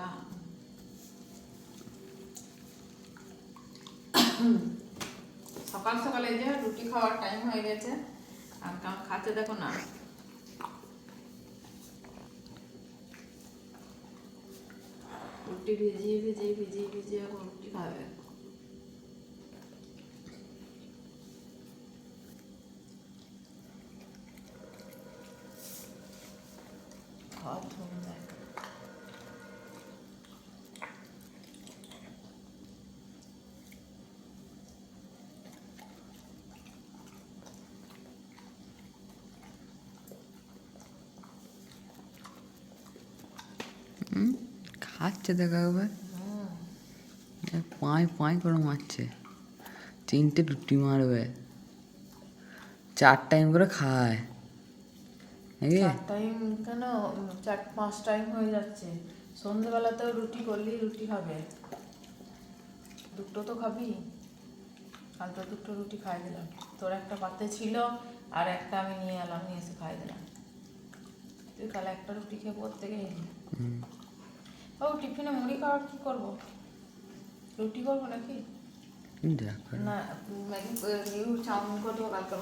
ফাঁকা। সকাল সকালে যে রুটি খাওয়ার টাইম হয়ে গেছে, আর কেমন খাচ্ছে দেখো না। রুটি ভিজিয়ে ভিজিয়ে ভিজিয়ে ভিজিয়ে এখন রুটি খাবে। খাওয়া ধুম দেয়। খাচ্ছে দেখা একবার, পাঁই পাঁই করে মারছে। 3টে রুটি মারবে, 4 টাইম করে খায়। 4 টাইম কেন, 4-5 টাইম হয়ে যাচ্ছে। সন্ধ্যেবেলাতেও রুটি করলি, রুটি খাবে। দুটো তো খাবি। কাল তো 2টো রুটি খাই দিলাম। তোর একটা পাতে ছিল, আর একটা আমি নিয়ে এলাম, নিয়ে এসে খাই দিলাম। তুই কাল একটা রুটি খেয়ে পড়তে গেলি। ও টিফিনে মুড়ি খাওয়ার কি করবো? রুটি করবো নাকি? দেখ না ম্যাগি চাউমিন করবো কালকে।